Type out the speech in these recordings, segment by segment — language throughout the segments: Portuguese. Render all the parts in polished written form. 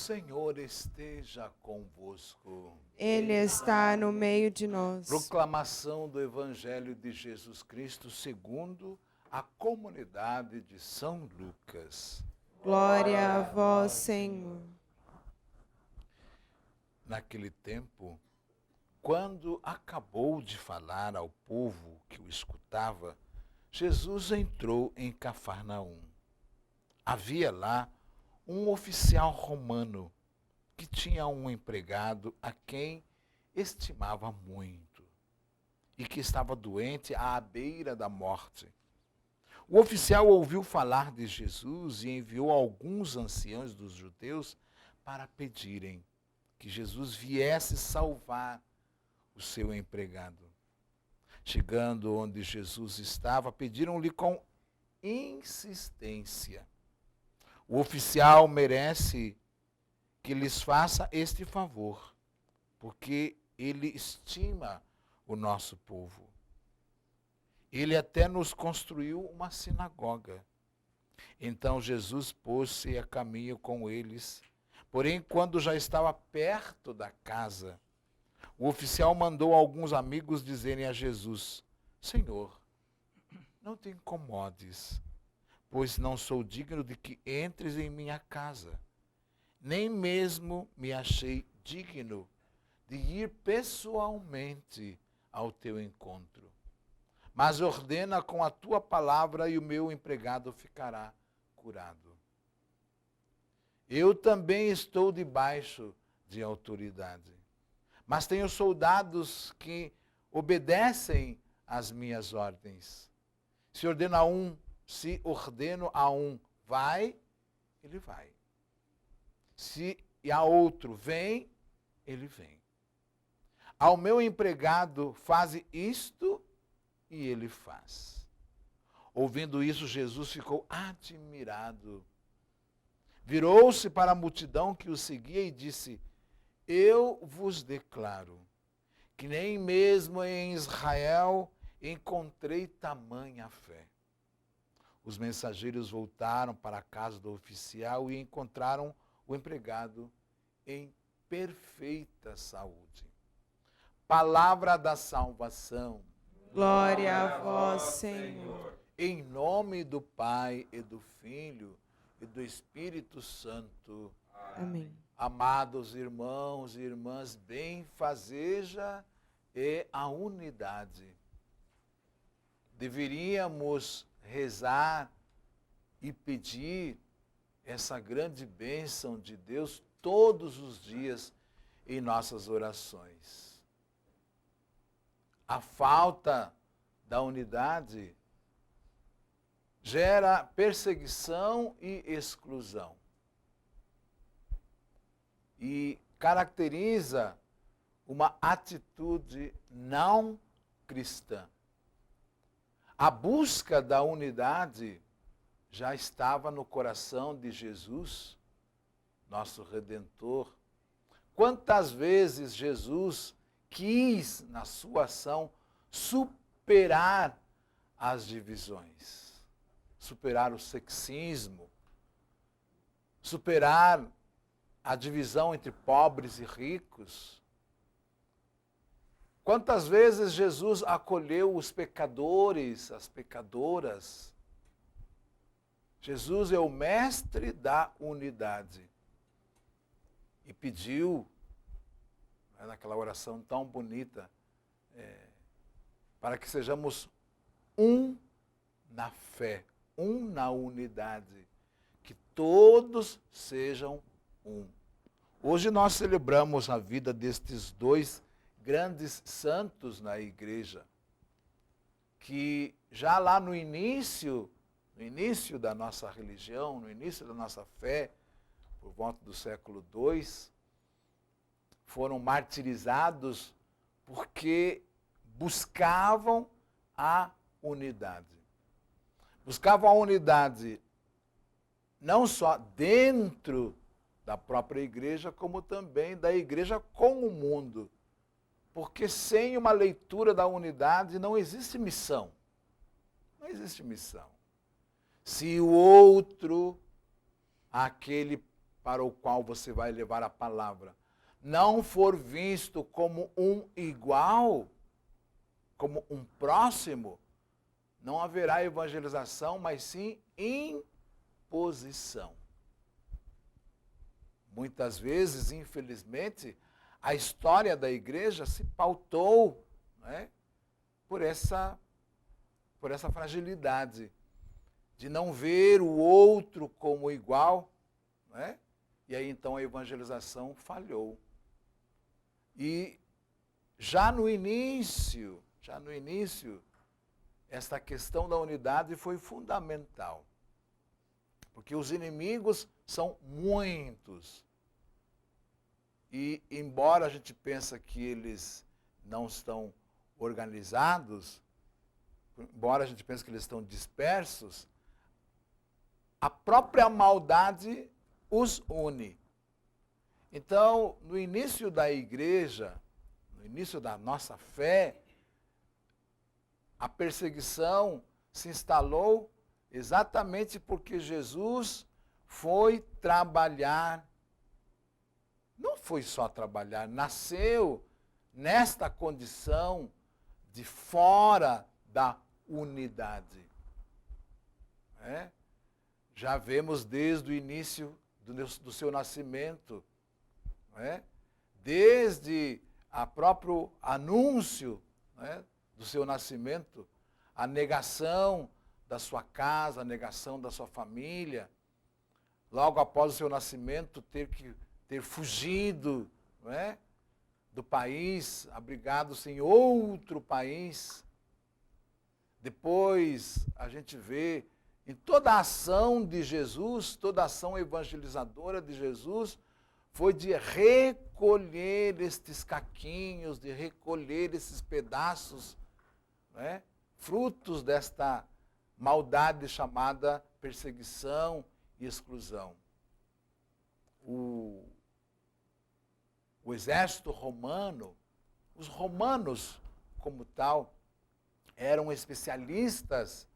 Senhor esteja convosco. Ele está no meio de nós. Proclamação do Evangelho de Jesus Cristo segundo a comunidade de São Lucas. Glória a vós, Senhor. Naquele tempo, quando acabou de falar ao povo que o escutava, Jesus entrou em Cafarnaum. Havia lá um oficial romano que tinha um empregado a quem estimava muito e que estava doente à beira da morte. O oficial ouviu falar de Jesus e enviou alguns anciãos dos judeus para pedirem que Jesus viesse salvar o seu empregado. Chegando onde Jesus estava, pediram-lhe com insistência. O oficial merece que lhes faça este favor, porque ele estima o nosso povo. Ele até nos construiu uma sinagoga. Então Jesus pôs-se a caminho com eles. Porém, quando já estava perto da casa, o oficial mandou alguns amigos dizerem a Jesus: Senhor, não te incomodes, pois não sou digno de que entres em minha casa. Nem mesmo me achei digno de ir pessoalmente ao teu encontro. Mas ordena com a tua palavra e o meu empregado ficará curado. Eu também estou debaixo de autoridade, mas tenho soldados que obedecem às minhas ordens. Se ordeno a um, vai, ele vai. Se a outro vem, ele vem. Ao meu empregado, faze isto, e ele faz. Ouvindo isso, Jesus ficou admirado. Virou-se para a multidão que o seguia e disse: Eu vos declaro que nem mesmo em Israel encontrei tamanha fé. Os mensageiros voltaram para a casa do oficial e encontraram o empregado em perfeita saúde. Palavra da salvação. Glória a vós, Senhor. Em nome do Pai e do Filho e do Espírito Santo. Amém. Amados irmãos e irmãs, benfazeja e a unidade. Deveríamos rezar e pedir essa grande bênção de Deus todos os dias em nossas orações. A falta da unidade gera perseguição e exclusão. E caracteriza uma atitude não cristã. A busca da unidade já estava no coração de Jesus, nosso Redentor. Quantas vezes Jesus quis, na sua ação, superar as divisões, superar o sexismo, superar a divisão entre pobres e ricos. Quantas vezes Jesus acolheu os pecadores, as pecadoras. Jesus é o mestre da unidade. E pediu, naquela oração tão bonita, para que sejamos um na fé, um na unidade, que todos sejam um. Hoje nós celebramos a vida destes dois grandes santos na igreja, que já lá no início da nossa religião, no início da nossa fé, por volta do século II, foram martirizados porque buscavam a unidade. Buscavam a unidade não só dentro da própria igreja, como também da igreja com o mundo. Porque sem uma leitura da unidade não existe missão. Não existe missão. Se o outro, aquele para o qual você vai levar a palavra não for visto como um igual, como um próximo, não haverá evangelização, mas sim imposição. Muitas vezes, infelizmente, a história da igreja se pautou, né, por essa fragilidade de não ver o outro como igual, né? E aí então a evangelização falhou. E já no início, esta questão da unidade foi fundamental. Porque os inimigos são muitos. E embora a gente pense que eles não estão organizados, embora a gente pense que eles estão dispersos, a própria maldade os une. Então, no início da igreja, no início da nossa fé, a perseguição se instalou exatamente porque Jesus foi trabalhar. Não foi só trabalhar, nasceu nesta condição de fora da unidade. Já vemos desde o início do seu nascimento, desde o próprio anúncio, do seu nascimento, a negação da sua casa, a negação da sua família, logo após o seu nascimento ter fugido, do país, abrigado-se em outro país. Depois a gente vê em toda a ação de Jesus, toda a ação evangelizadora de Jesus, foi de recolher estes caquinhos, de recolher esses pedaços, frutos desta maldade chamada perseguição e exclusão. O exército romano, os romanos como tal, eram especialistas,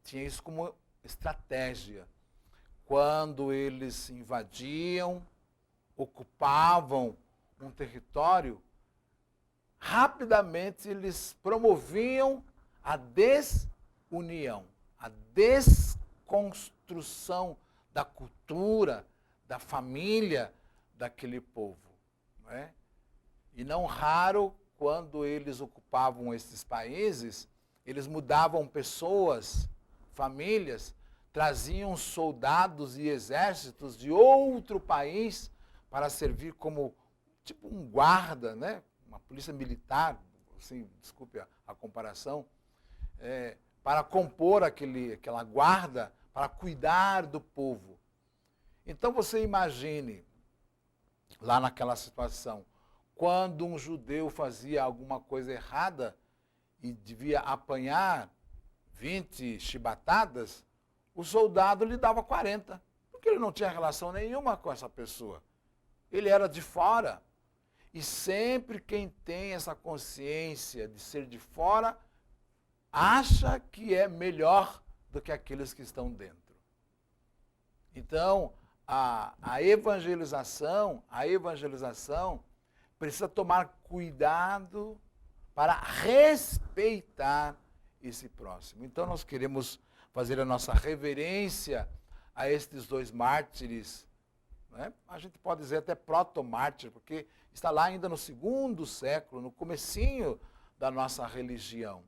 tinha isso como estratégia. Quando eles invadiam, ocupavam um território, rapidamente eles promoviam a desunião, a desconstrução da cultura, da família daquele povo. E não raro, quando eles ocupavam esses países, eles mudavam pessoas, famílias, traziam soldados e exércitos de outro país para servir como tipo um guarda, uma polícia militar, assim, desculpe a comparação, para compor aquela guarda, para cuidar do povo. Então você imagine, lá naquela situação, quando um judeu fazia alguma coisa errada e devia apanhar 20 chibatadas, o soldado lhe dava 40, porque ele não tinha relação nenhuma com essa pessoa. Ele era de fora. E sempre quem tem essa consciência de ser de fora, acha que é melhor do que aqueles que estão dentro. Então, a evangelização precisa tomar cuidado para respeitar esse próximo. Então, nós queremos fazer a nossa reverência a estes dois mártires. A gente pode dizer até proto-mártir, porque está lá ainda no 2º século, no comecinho da nossa religião,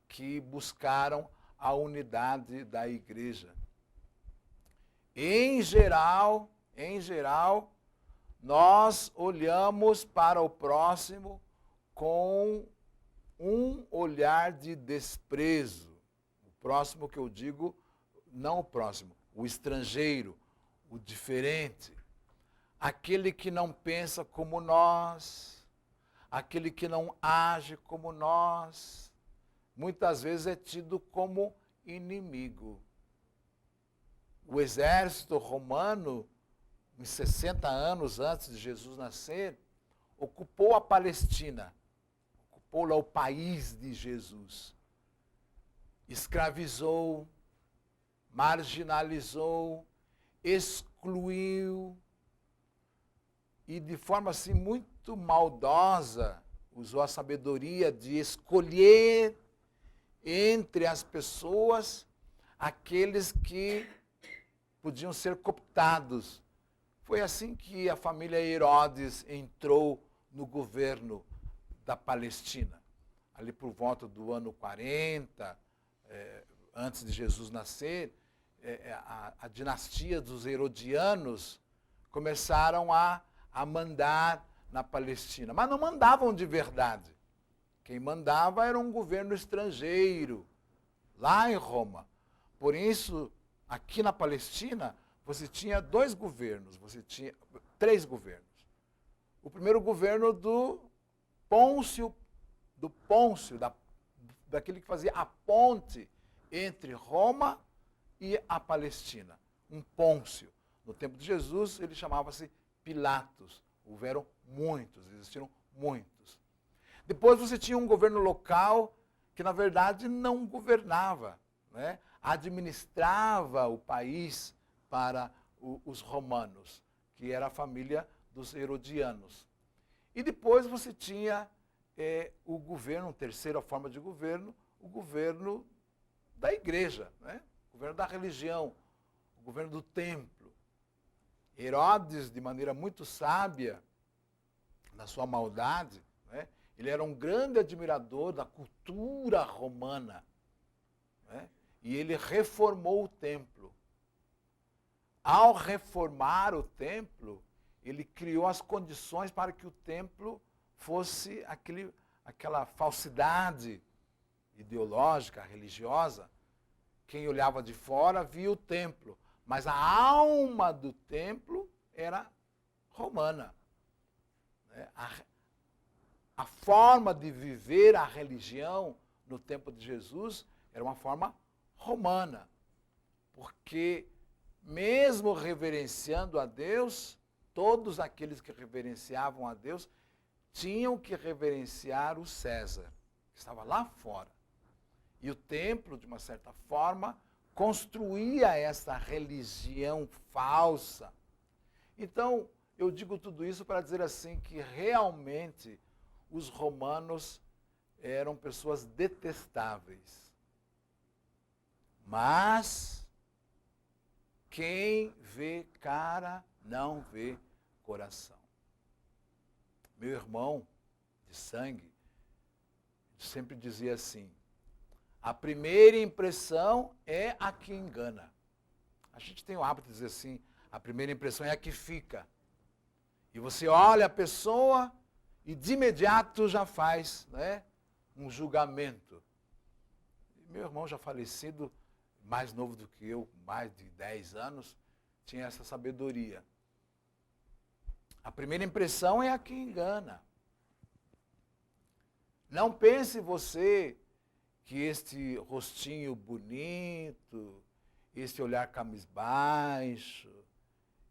que buscaram a unidade da igreja. Em geral, nós olhamos para o próximo com um olhar de desprezo. O próximo que eu digo, não o próximo, o estrangeiro, o diferente, aquele que não pensa como nós, aquele que não age como nós, muitas vezes é tido como inimigo. O exército romano, uns 60 anos antes de Jesus nascer, ocupou a Palestina, ocupou lá o país de Jesus. Escravizou, marginalizou, excluiu excluiu e de forma assim muito maldosa usou a sabedoria de escolher entre as pessoas aqueles que podiam ser cooptados. Foi assim que a família Herodes entrou no governo da Palestina. Ali por volta do ano 40, antes de Jesus nascer, a dinastia dos Herodianos começaram a mandar na Palestina. Mas não mandavam de verdade. Quem mandava era um governo estrangeiro, lá em Roma. Por isso, aqui na Palestina, você tinha dois governos, você tinha três governos. O primeiro governo do Pôncio, daquele que fazia a ponte entre Roma e a Palestina. Um Pôncio. No tempo de Jesus, ele chamava-se Pilatos. Houveram muitos, existiram muitos. Depois você tinha um governo local que, na verdade, não governava, né? Administrava o país para os romanos, que era a família dos Herodianos. E depois você tinha o governo, terceira forma de governo, o governo da igreja, né? O governo da religião, o governo do templo. Herodes, de maneira muito sábia, na sua maldade, né? Ele era um grande admirador da cultura romana, né? E ele reformou o templo. Ao reformar o templo, ele criou as condições para que o templo fosse aquela falsidade ideológica, religiosa. Quem olhava de fora via o templo, mas a alma do templo era romana. A forma de viver a religião no tempo de Jesus era uma forma romana, porque mesmo reverenciando a Deus, todos aqueles que reverenciavam a Deus tinham que reverenciar o César, que estava lá fora. E o templo, de uma certa forma, construía essa religião falsa. Então, eu digo tudo isso para dizer assim que realmente os romanos eram pessoas detestáveis. Mas quem vê cara não vê coração. Meu irmão de sangue sempre dizia assim: a primeira impressão é a que engana. A gente tem o hábito de dizer assim, a primeira impressão é a que fica. E você olha a pessoa e de imediato já faz, né, um julgamento. Meu irmão já falecido, mais novo do que eu, mais de 10 anos, tinha essa sabedoria. A primeira impressão é a que engana. Não pense você que este rostinho bonito, este olhar cabisbaixo,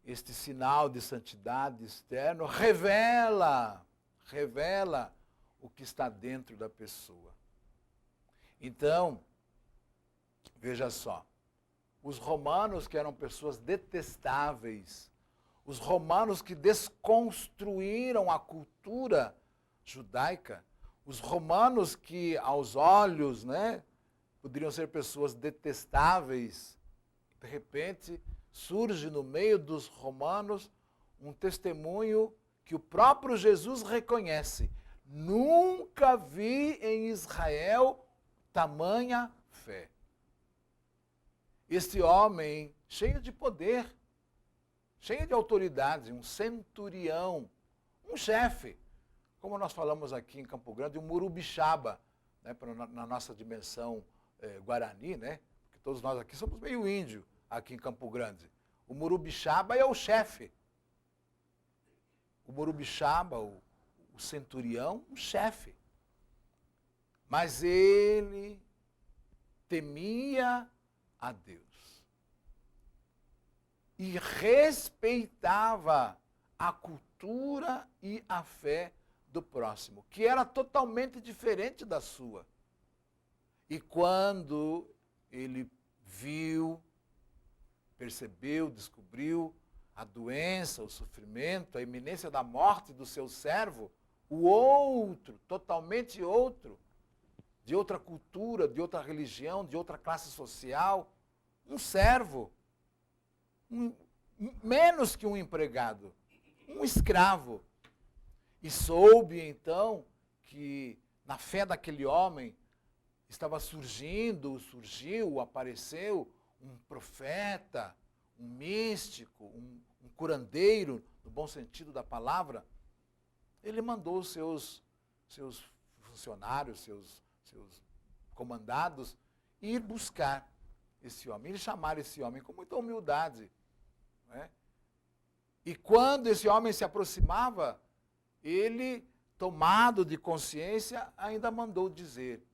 este sinal de santidade externo revela o que está dentro da pessoa. Então, veja só, os romanos que eram pessoas detestáveis, os romanos que desconstruíram a cultura judaica, os romanos que aos olhos, né, poderiam ser pessoas detestáveis, de repente surge no meio dos romanos um testemunho que o próprio Jesus reconhece. Nunca vi em Israel tamanha fé. Este homem, cheio de poder, cheio de autoridade, um centurião, um chefe, como nós falamos aqui em Campo Grande, um murubixaba, né, na nossa dimensão guarani, né, porque todos nós aqui somos meio índio, aqui em Campo Grande. O murubixaba é o chefe. O murubixaba, o centurião, um chefe. Mas ele temia a Deus e respeitava a cultura e a fé do próximo, que era totalmente diferente da sua. E quando ele viu, percebeu, descobriu a doença, o sofrimento, a iminência da morte do seu servo, o outro, totalmente outro, de outra cultura, de outra religião, de outra classe social, um servo, menos que um empregado, um escravo. E soube então que na fé daquele homem estava surgiu, apareceu um profeta, um místico, um curandeiro, no bom sentido da palavra. Ele mandou seus funcionários, seus comandados, ir buscar esse homem, ir chamar esse homem com muita humildade. Né? E quando esse homem se aproximava, ele, tomado de consciência, ainda mandou dizer: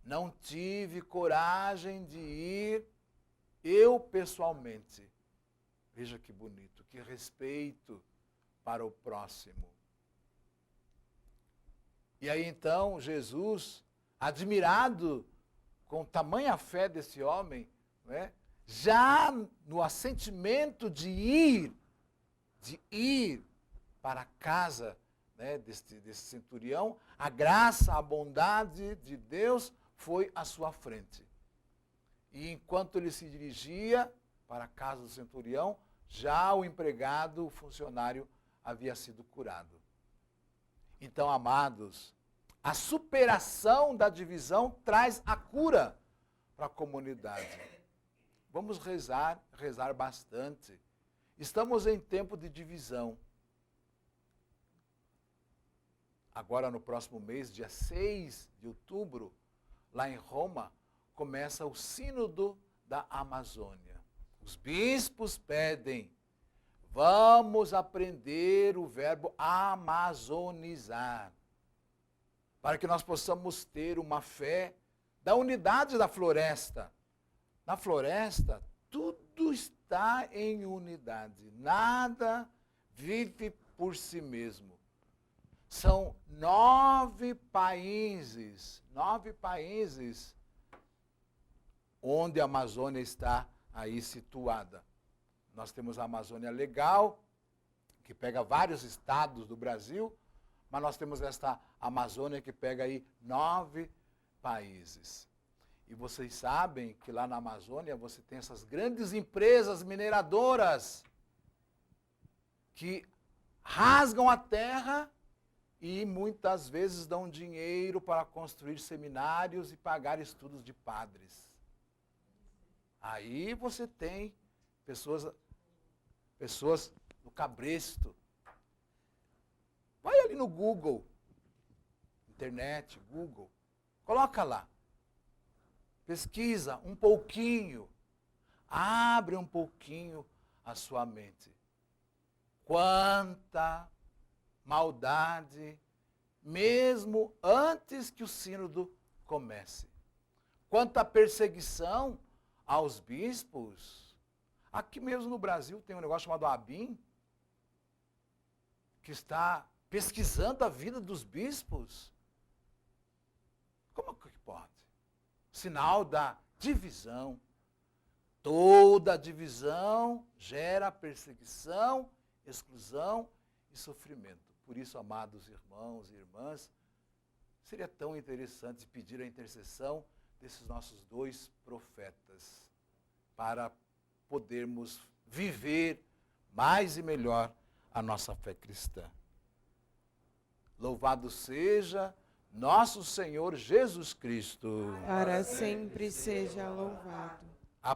não tive coragem de ir eu pessoalmente. Veja que bonito, que respeito para o próximo. E aí então Jesus, admirado com tamanha fé desse homem, né, já no assentimento de ir para a casa, né, desse centurião, a graça, a bondade de Deus foi à sua frente. E enquanto ele se dirigia para a casa do centurião, já o empregado, o funcionário, havia sido curado. Então, amados, a superação da divisão traz a cura para a comunidade. Vamos rezar bastante. Estamos em tempo de divisão. Agora, no próximo mês, dia 6 de outubro, lá em Roma, começa o Sínodo da Amazônia. Os bispos pedem: vamos aprender o verbo amazonizar, para que nós possamos ter uma fé da unidade da floresta. Na floresta, tudo está em unidade, nada vive por si mesmo. São 9 países onde a Amazônia está aí situada. Nós temos a Amazônia Legal, que pega vários estados do Brasil, mas nós temos esta Amazônia que pega aí 9 países. E vocês sabem que lá na Amazônia você tem essas grandes empresas mineradoras que rasgam a terra e muitas vezes dão dinheiro para construir seminários e pagar estudos de padres. Aí você tem pessoas no cabresto. Vai ali no Google, internet, Google, coloca lá. Pesquisa um pouquinho, abre um pouquinho a sua mente. Quanta maldade, mesmo antes que o sínodo comece. Quanta perseguição aos bispos. Aqui mesmo no Brasil tem um negócio chamado ABIN, que está pesquisando a vida dos bispos. Como que pode? Sinal da divisão. Toda divisão gera perseguição, exclusão e sofrimento. Por isso, amados irmãos e irmãs, seria tão interessante pedir a intercessão desses nossos 2 profetas para podermos viver mais e melhor a nossa fé cristã. Louvado seja nosso Senhor Jesus Cristo. Para sempre seja louvado. A